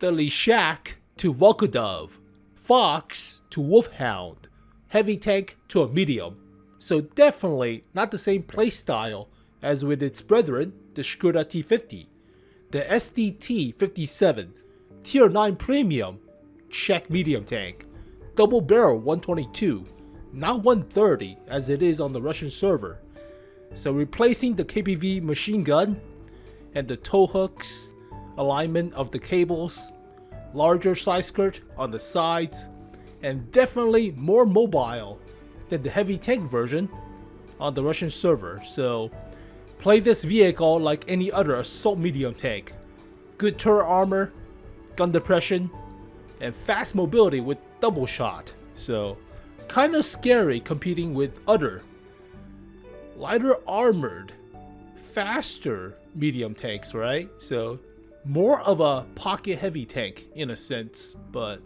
the Lišák to Vlkodav, Fox to Wolfhound, heavy tank to a medium. So definitely not the same playstyle as with its brethren, the Škoda T50, the SDT-57, Tier 9 Premium, Czech medium tank, double barrel 122, not 130 as it is on the Russian server. So replacing the KPV machine gun and the tow hooks, alignment of the cables, larger side skirt on the sides, and definitely more mobile than the heavy tank version on the Russian server. So play this vehicle like any other assault medium tank. Good turret armor, gun depression, and fast mobility with double shot. So kinda scary competing with other lighter armored, faster medium tanks, right? So more of a pocket heavy tank in a sense, but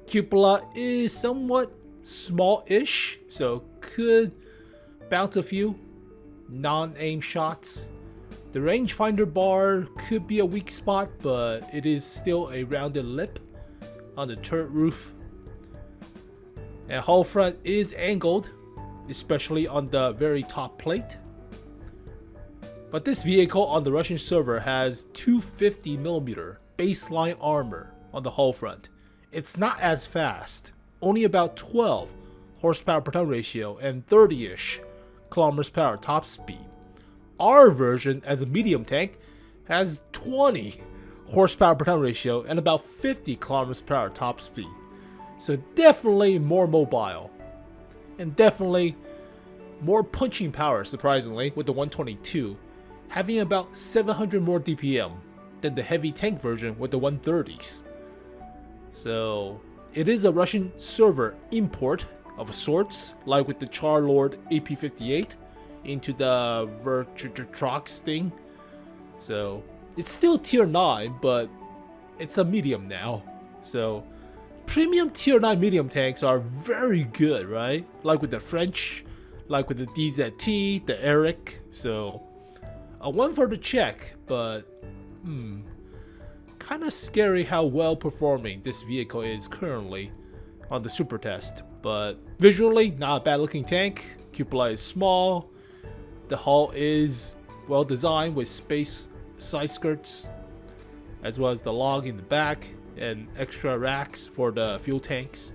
cupola is somewhat small-ish, so could bounce a few non-aim shots. The rangefinder bar could be a weak spot, but it is still a rounded lip on the turret roof. And hull front is angled, especially on the very top plate. But this vehicle on the Russian server has 250mm baseline armor on the hull front. It's not as fast, only about 12 horsepower per ton ratio and 30-ish kilometers per hour top speed. Our version as a medium tank has 20 horsepower per ton ratio and about 50 kilometers per hour top speed. So definitely more mobile, and definitely more punching power, surprisingly, with the 122 having about 700 more DPM than the heavy tank version with the 130s. So it is a Russian server import of sorts, like with the Charlord AP58 into the 𝗩𝗹𝗸𝗍𝟳 thing. So it's still tier 9, but it's a medium now. So premium tier 9 medium tanks are very good, right? Like with the French, like with the DZT, the Eric. So a one for the Czech, but kind of scary how well performing this vehicle is currently on the Supertest. But visually, not a bad looking tank. Cupola is small. The hull is well designed with space side skirts, as well as the log in the back and extra racks for the fuel tanks.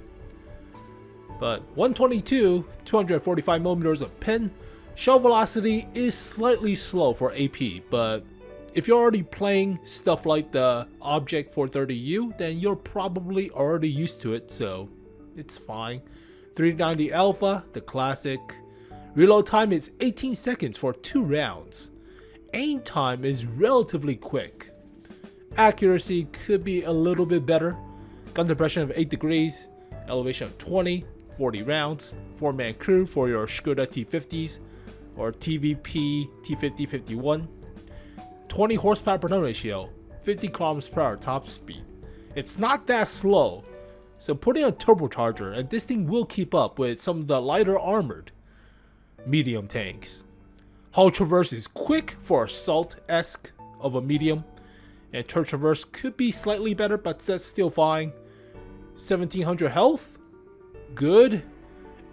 But 122, 245mm of pin. Shell velocity is slightly slow for AP, but if you're already playing stuff like the Object 430U, then you're probably already used to it, so it's fine. 390 Alpha, the classic. Reload time is 18 seconds for 2 rounds. Aim time is relatively quick. Accuracy could be a little bit better. Gun depression of 8 degrees, elevation of 20, 40 rounds, 4-man crew for your Škoda T50s or TVP T5051. 20 horsepower per ton ratio, 50 kilometers per hour top speed. It's not that slow, so put in a turbocharger and this thing will keep up with some of the lighter armored medium tanks. Hull traverse is quick for assault-esque of a medium, and turret traverse could be slightly better, but that's still fine. 1700 health, good.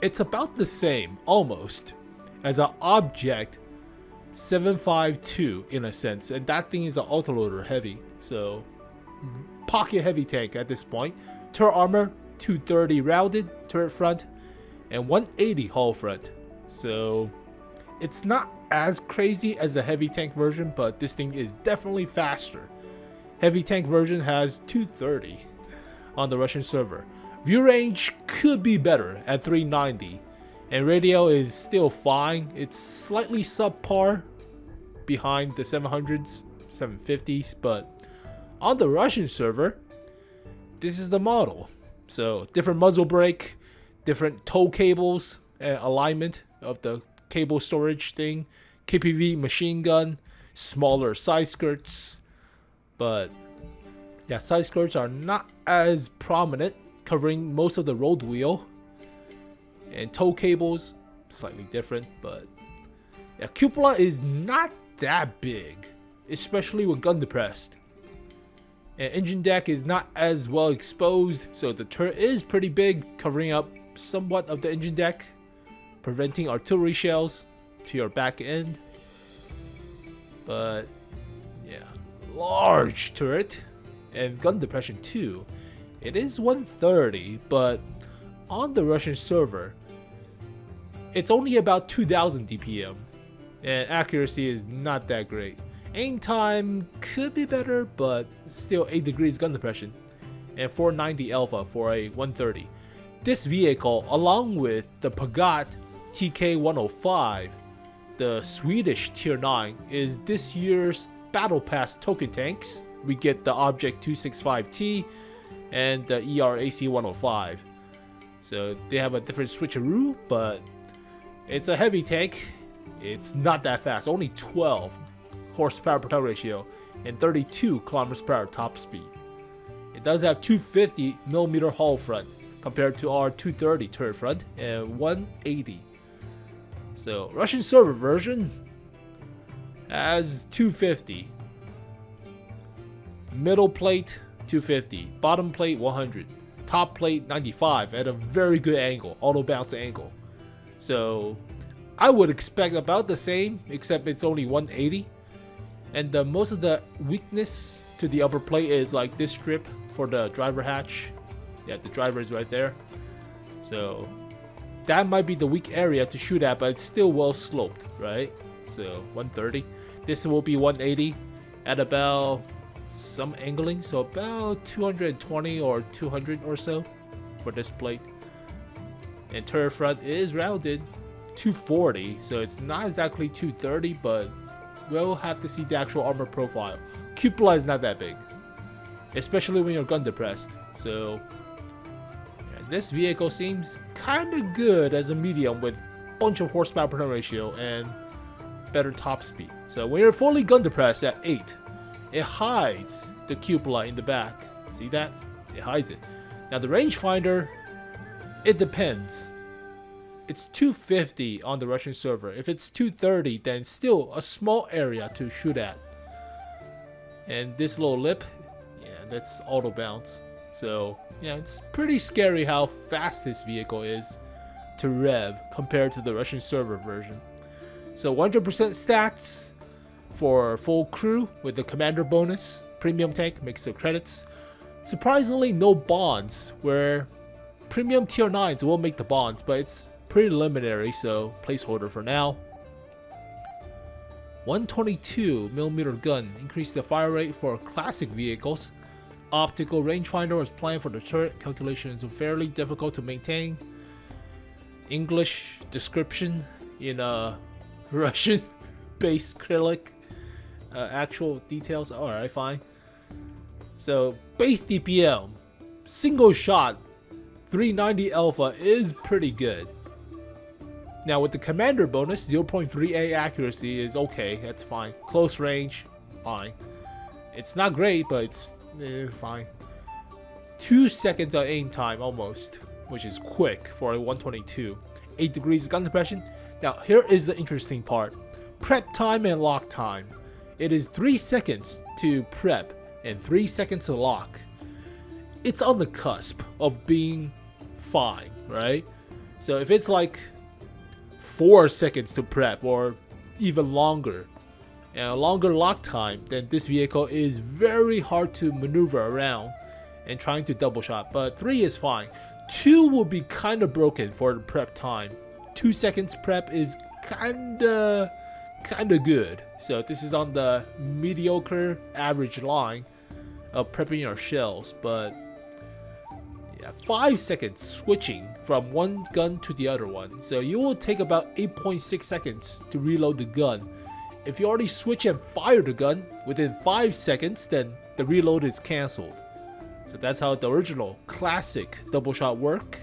It's about the same, almost, as an Object 752 in a sense, and that thing is an autoloader heavy, so pocket heavy tank at this point. Turret armor 230 rounded turret front and 180 hull front, so it's not as crazy as the heavy tank version, but this thing is definitely faster. Heavy tank version has 230 on the Russian server. View range could be better at 390, and radio is still fine. It's slightly subpar behind the 700s, 750s, but on the Russian server, this is the model. So different muzzle brake, different tow cables, and alignment of the cable storage thing, KPV machine gun, smaller side skirts, but yeah, side skirts are not as prominent, covering most of the road wheel, and tow cables slightly different, but yeah, cupola is not that big, especially when gun depressed. And engine deck is not as well exposed, so the turret is pretty big, covering up somewhat of the engine deck, preventing artillery shells to your back end. But yeah, large turret and gun depression too. It is 130, but on the Russian server, it's only about 2000 DPM, and accuracy is not that great. Aim time could be better, but still 8 degrees gun depression, and 490 alpha for a 130. This vehicle, along with the 𝗏𝗏𝗧 TK105, the Swedish tier 9, is this year's Battle Pass token tanks. We get the Object 265T and the ERAC 105. So they have a different switcheroo, but it's a heavy tank. It's not that fast, only 12 horsepower per ton ratio and 32 kilometers per hour top speed. It does have 250mm hull front compared to our 230 turret front and 180. So Russian server version has 250. Middle plate 250, bottom plate 100, top plate 95 at a very good angle, auto bounce angle. So I would expect about the same, except it's only 180. And most of the weakness to the upper plate is like this strip for the driver hatch. Yeah, the driver is right there. So that might be the weak area to shoot at, but it's still well sloped, right? So 130. This will be 180 at about some angling, so about 220 or 200 or so for this plate. And turret front is rounded 240, so it's not exactly 230, but we'll have to see the actual armor profile. Cupola is not that big, especially when you're gun depressed. So yeah, this vehicle seems kind of good as a medium with a bunch of horsepower per ton ratio and better top speed. So when you're fully gun depressed at 8, it hides the cupola in the back. See that? It hides it. Now the rangefinder, it depends. It's 250 on the Russian server. If it's 230, then still a small area to shoot at. And this little lip, yeah, that's auto bounce. So yeah, it's pretty scary how fast this vehicle is to rev compared to the Russian server version. So 100% stats for full crew with the commander bonus. Premium tank makes the credits. Surprisingly, no bonds, where premium tier 9s will make the bonds, but it's preliminary, so placeholder for now. 122mm gun, increase the fire rate for classic vehicles. Optical rangefinder was planned for the turret. Calculations are fairly difficult to maintain. English description in Russian base acrylic. Actual details, alright, fine. So base DPM, single shot 390 alpha is pretty good. Now with the commander bonus, 0.38 accuracy is okay, that's fine. Close range, fine. It's not great, but it's fine. 2 seconds of aim time almost, which is quick for a 122. 8 degrees gun depression. Now here is the interesting part. Prep time and lock time. It is 3 seconds to prep and 3 seconds to lock. It's on the cusp of being fine, right? So if it's like 4 seconds to prep or even longer and a longer lock time, then this vehicle is very hard to maneuver around and trying to double shot. But 3 is fine. 2 will be kind of broken for the prep time. 2 seconds prep is kind of good. So this is on the mediocre average line of prepping your shells, but yeah, 5 seconds switching from one gun to the other one. So you will take about 8.6 seconds to reload the gun. If you already switch and fire the gun within 5 seconds, then the reload is cancelled. So that's how the original classic double shot work.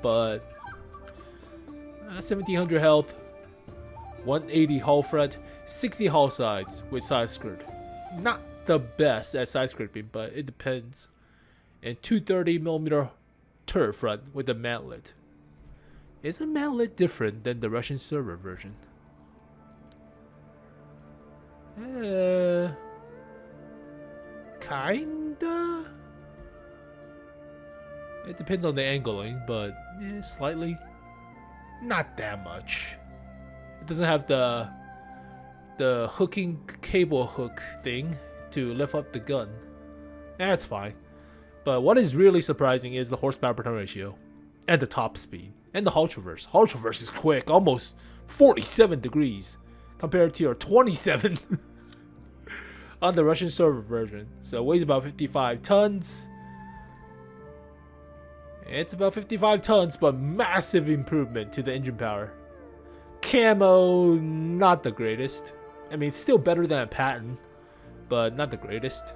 But 1700 health, 180 hull front, 60 hull sides with side skirt. Not the best at side skirting, but it depends. And 230mm turret front with a mantlet. Is a mantlet different than the Russian server version? Kinda. It depends on the angling, but slightly. Not that much. It doesn't have the hooking cable hook thing to lift up the gun. That's fine. But what is really surprising is the horsepower per turn ratio and the top speed and the hull traverse. Hull traverse is quick, almost 47 degrees compared to your 27 on the Russian server version. So it weighs about 55 tons. It's about 55 tons, but massive improvement to the engine power. Camo, not the greatest. I mean, it's still better than a patent, but not the greatest.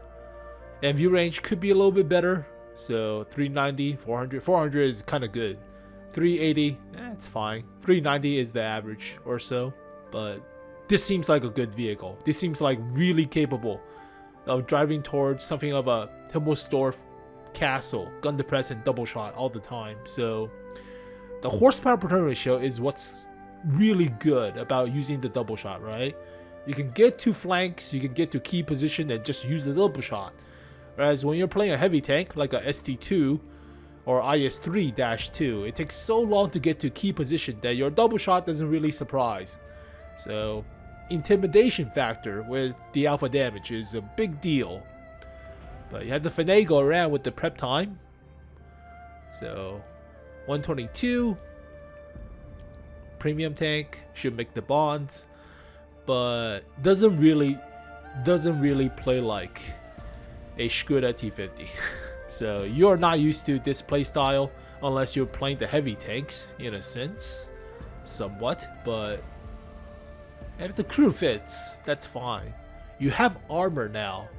And view range could be a little bit better. So 390, 400. 400 is kind of good. 380, it's fine. 390 is the average or so. But this seems like a good vehicle. This seems like really capable of driving towards something of a 𝗩𝗹𝗸𝗧 castle, gun depress and double shot all the time. So the horsepower per turn ratio is what's really good about using the double shot, right? You can get to flanks, you can get to key position and just use the double shot. Whereas when you're playing a heavy tank like a ST2 or IS-3-2, it takes so long to get to key position that your double shot doesn't really surprise. So intimidation factor with the alpha damage is a big deal. But you have to finagle around with the prep time. So 122 premium tank should make the bonds, but doesn't really play like a 𝗩𝗹𝗸𝗃 T50. So you're not used to this playstyle unless you're playing the heavy tanks in a sense, somewhat. But if the crew fits, that's fine. You have armor now,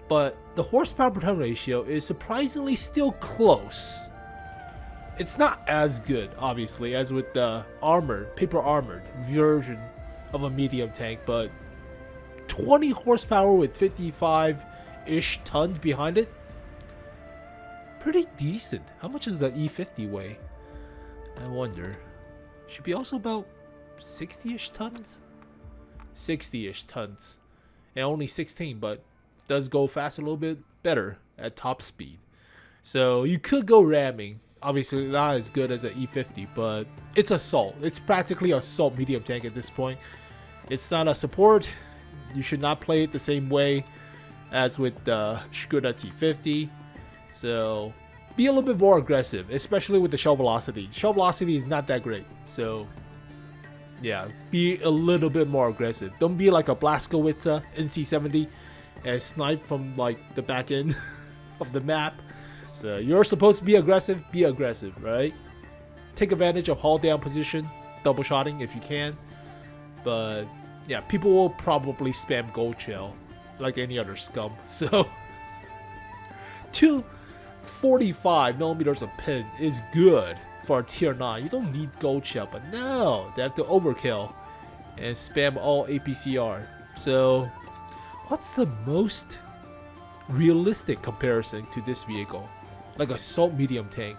but the horsepower per turn ratio is surprisingly still close. It's not as good, obviously, as with the paper armored version of a medium tank, but 20 horsepower with 55-ish tons behind it, pretty decent. How much does the E50 weigh? I wonder. Should be also about 60-ish tons? 60-ish tons. And only 16, but does go fast a little bit better at top speed. So you could go ramming. Obviously not as good as an E50, but it's assault. It's practically assault medium tank at this point. It's not a support. You should not play it the same way as with the 𝗩𝗹𝗃𝗃 T50. So be a little bit more aggressive, especially with the shell velocity. Shell velocity is not that great. So yeah, be a little bit more aggressive. Don't be like a 𝗩𝗹𝗸𝗃 NC70 and snipe from like the back end of the map. So you're supposed to be aggressive, right? Take advantage of hull down position, double shotting if you can. But yeah, people will probably spam gold shell like any other scum. So 245 millimeters of pin is good for a tier 9. You don't need gold shell, but no, they have to overkill and spam all APCR. So what's the most realistic comparison to this vehicle? Like assault medium tank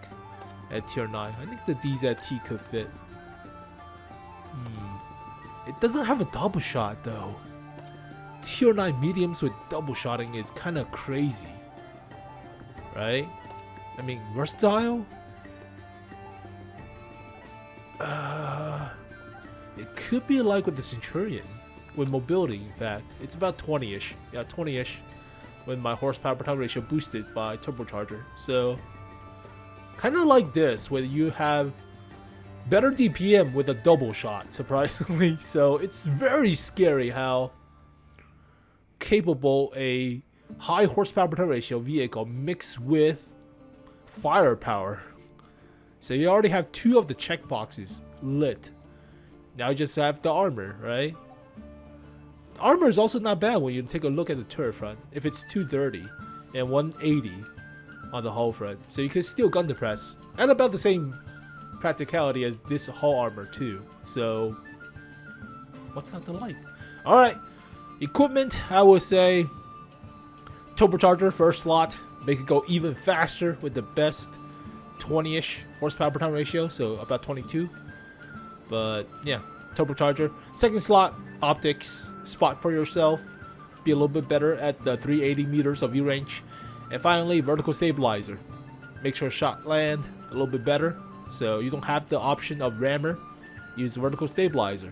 at tier 9. I think the DZT could fit. It doesn't have a double shot though. Tier 9 mediums with double shotting is kind of crazy, right? I mean, versatile? It could be like with the Centurion, with mobility in fact. It's about 20-ish. Yeah, 20-ish. With my horsepower per turn ratio boosted by turbocharger. So kind of like this, where you have better DPM with a double shot, surprisingly. So it's very scary how capable a high horsepower per turn ratio vehicle mixed with firepower. So you already have 2 of the checkboxes lit. Now you just have the armor, right? Armor is also not bad when you take a look at the turret front. If it's 230 and 180 on the hull front, so you can still gun depress and about the same practicality as this hull armor too. So what's not to like? All right, equipment. I would say turbocharger first slot. Make it go even faster with the best 20-ish horsepower per turn ratio, so about 22. But yeah, turbocharger. Second slot, optics. Spot for yourself. Be a little bit better at the 380 meters of view range. And finally, vertical stabilizer. Make sure shot land a little bit better. So you don't have the option of rammer. Use vertical stabilizer.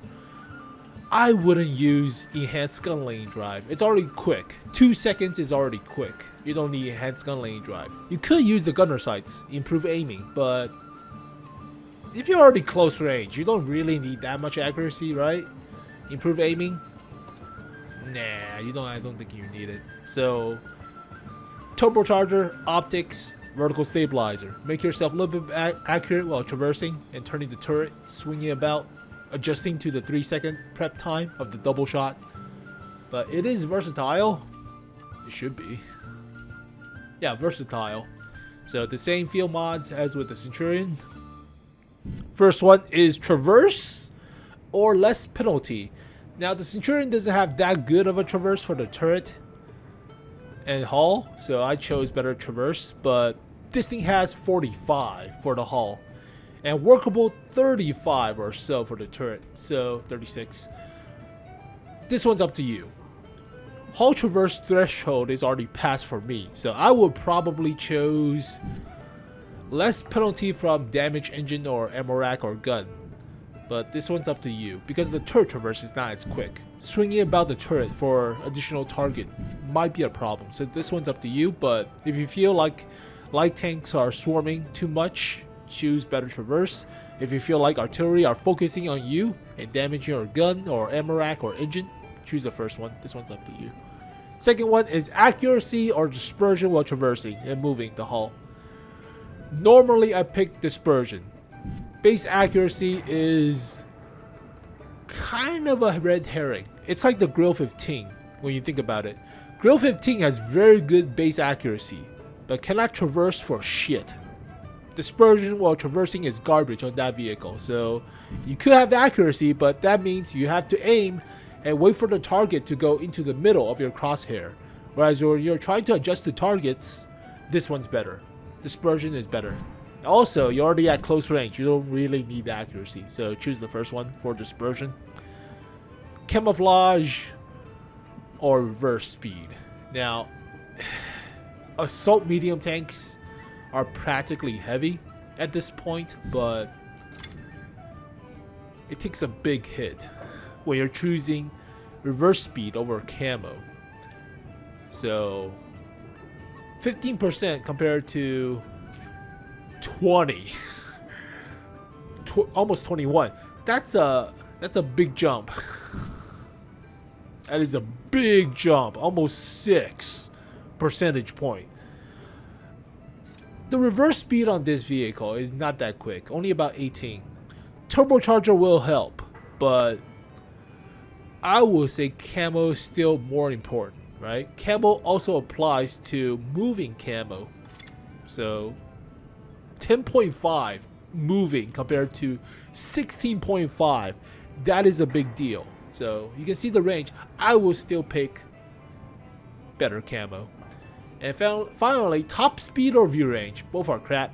I wouldn't use enhanced gun lane drive. It's already quick. 2 seconds is already quick. You don't need enhanced gun lane drive. You could use the gunner sights, improve aiming, but if you're already close range, you don't really need that much accuracy, right? Improve aiming? Nah, you don't. I don't think you need it. So, turbocharger, optics, vertical stabilizer. Make yourself a little bit accurate while traversing and turning the turret, swinging about, adjusting to the 3-second prep time of the double shot. But it is versatile. It should be. Yeah, versatile. So the same field mods as with the Centurion. First one is traverse or less penalty. Now the Centurion doesn't have that good of a traverse for the turret and hull, so I chose better traverse, but this thing has 45 for the hull and workable 35 or so for the turret, so 36. This one's up to you. Hull traverse threshold is already passed for me, so I would probably choose less penalty from damage engine or ammo rack or gun. But this one's up to you, because the turret traverse is not as quick. Swinging about the turret for additional target might be a problem, so this one's up to you. But if you feel like light tanks are swarming too much, choose better traverse. If you feel like artillery are focusing on you and damaging your gun or ammo rack or engine, choose the first one. This one's up to you. Second one is accuracy or dispersion while traversing and moving the hull. Normally I pick dispersion. Base accuracy is kind of a red herring. It's like the Grill 15 when you think about it. Grill 15 has very good base accuracy, but cannot traverse for shit. Dispersion while traversing is garbage on that vehicle. So you could have the accuracy, but that means you have to aim and wait for the target to go into the middle of your crosshair. Whereas when you're trying to adjust the targets, this one's better. Dispersion is better. Also, you're already at close range. You don't really need the accuracy. So choose the first one for dispersion. Camouflage or reverse speed. Now, assault medium tanks are practically heavy at this point, but it takes a big hit when you're choosing reverse speed over camo. So 15% compared to 20, almost 21. That's a big jump. That is a big jump, almost 6 percentage point. The reverse speed on this vehicle is not that quick, only about 18. Turbocharger will help, but I would say camo is still more important, right? Camo also applies to moving camo. So 10.5 moving compared to 16.5, that is a big deal. So you can see the range. I will still pick better camo. And finally, top speed or view range. Both are crap.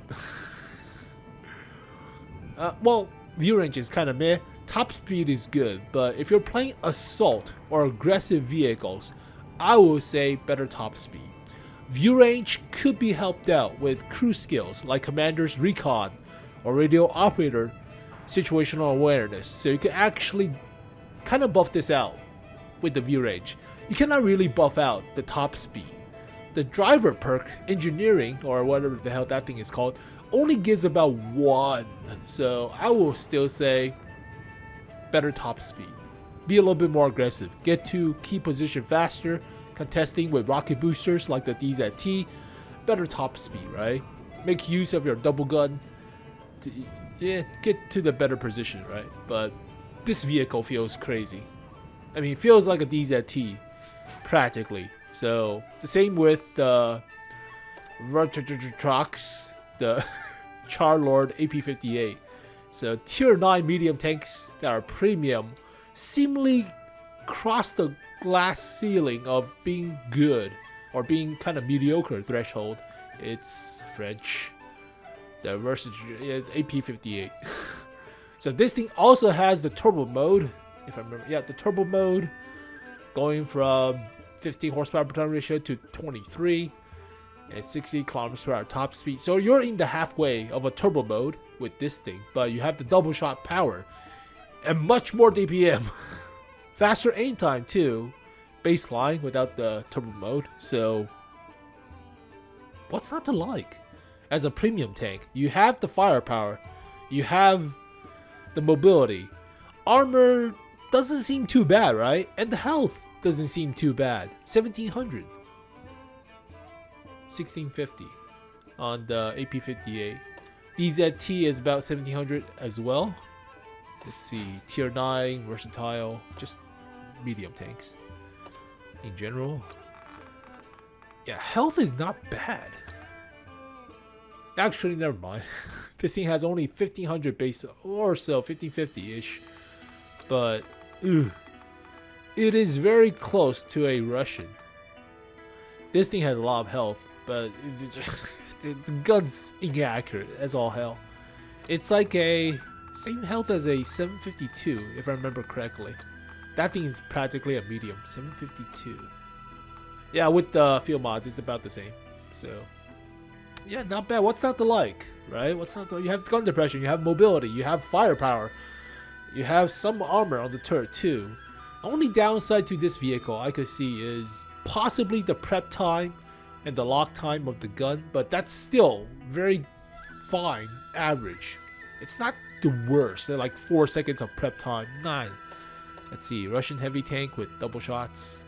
Well, view range is kind of meh. Top speed is good, but if you're playing assault or aggressive vehicles, I would say better top speed. View range could be helped out with crew skills like commander's recon or radio operator situational awareness. So you can actually kind of buff this out with the view range. You cannot really buff out the top speed. The driver perk, engineering, or whatever the hell that thing is called, only gives about 1. So I will still say better top speed. Be a little bit more aggressive. Get to key position faster. Contesting with rocket boosters like the 𝗍�ซี้. Better top speed, right? Make use of your double gun to get to the better position, right? But this vehicle feels crazy. I mean, it feels like a 𝗍�ซี้practically. So the same with the 𝗍𝗸𝗸𝗧, the Charlord AP58. So tier 9 medium tanks that are premium seemingly cross the glass ceiling of being good or being kind of mediocre threshold. It's French. The AP58. So this thing also has the turbo mode, if I remember. Yeah, the turbo mode going from 15 horsepower per ton ratio to 23. and 60 kilometers per hour top speed. So you're in the halfway of a turbo mode with this thing, but you have the double shot power and much more DPM. Faster aim time too, baseline without the turbo mode. So what's not to like? As a premium tank, you have the firepower, you have the mobility. Armor doesn't seem too bad, right? And the health doesn't seem too bad. 1700. 1650 on the AP58. DZT is about 1700 as well. Let's see, tier 9, versatile, just medium tanks in general. Yeah, health is not bad. Actually, never mind. This thing has only 1500 base or so, 1550-ish. But it is very close to a Russian. This thing has a lot of health, but the gun's inaccurate as all hell. It's like a same health as a 752, if I remember correctly. That thing is practically a medium, 752. Yeah, with the field mods, it's about the same. So yeah, not bad. What's not to like, right? What's not to, you have gun depression, you have mobility, you have firepower, you have some armor on the turret too. Only downside to this vehicle I could see is possibly the prep time and the lock time of the gun, but that's still very fine, average. It's not the worst. They're like 4 seconds of prep time. Nah. Let's see, Russian heavy tank with double shots.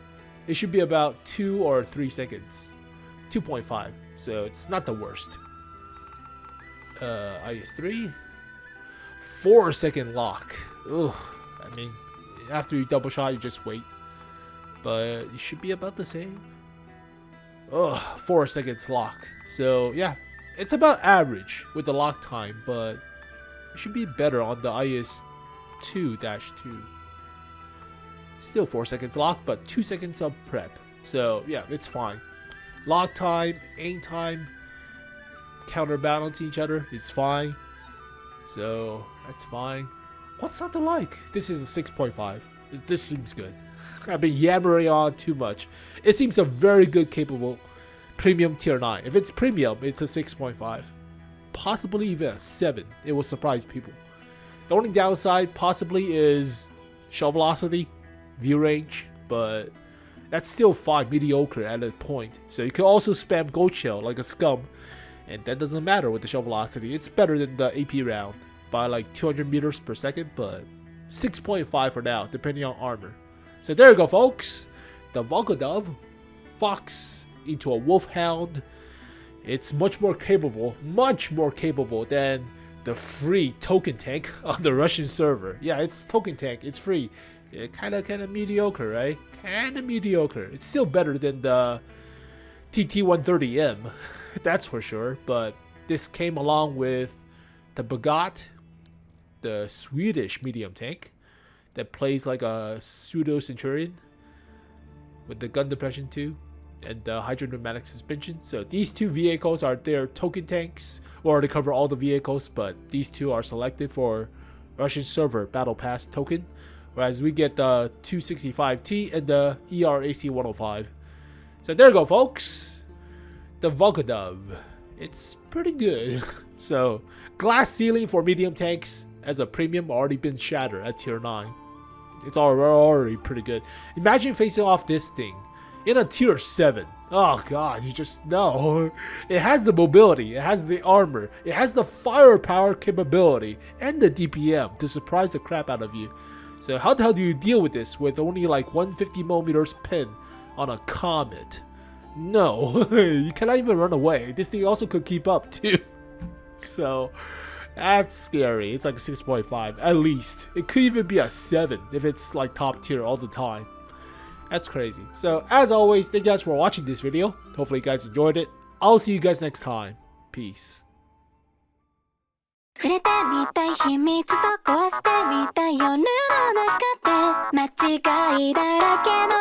It should be about 2 or 3 seconds. 2.5, so it's not the worst. IS-3, 4 second lock. Ugh, I mean, after you double shot, you just wait. But it should be about the same. Ugh, 4 seconds lock. So yeah, it's about average with the lock time, but it should be better on the IS-2-2. Still 4 seconds lock, but 2 seconds of prep. So yeah, it's fine. Lock time, aim time, counterbalance each other is fine. So that's fine. What's not to like? This is a 6.5. This seems good. I've been yammering on too much. It seems a very good, capable premium tier 9. If it's premium, it's a 6.5. Possibly even a 7. It will surprise people. The only downside possibly is shell velocity, view range, but that's still fine, mediocre at a point. So you can also spam gold shell like a scum, and that doesn't matter with the shell velocity. It's better than the AP round by like 200 meters per second, but 6.5 for now, depending on armor. So there you go, folks. The Vlkodav Fox into a Wolfhound. It's much more capable than the free token tank on the Russian server. Yeah, it's token tank, it's free. Yeah, kind of mediocre, right? Kind of mediocre. It's still better than the TT-130M, that's for sure. But this came along with the 𝗩𝗹𝗸𝗍, the Swedish medium tank that plays like a pseudo Centurion with the gun depression too, and the hydropneumatic suspension. So these two vehicles are their token tanks, or they cover all the vehicles, but these two are selected for Russian server battle pass token, whereas we get the 265T and the ERAC-105. So there you go, folks. The Vlkodav. It's pretty good. So glass ceiling for medium tanks as a premium already been shattered at tier 9. It's already pretty good. Imagine facing off this thing in a tier 7. Oh god, you just know. It has the mobility, it has the armor, it has the firepower capability, and the DPM to surprise the crap out of you. So how the hell do you deal with this with only like 150mm pin on a Comet? No, you cannot even run away. This thing also could keep up too. So that's scary. It's like a 6.5 at least. It could even be a 7 if it's like top tier all the time. That's crazy. So as always, thank you guys for watching this video. Hopefully you guys enjoyed it. I'll see you guys next time. Peace. 触れてみたい秘密と壊してみたい夜の中で間違いだらけの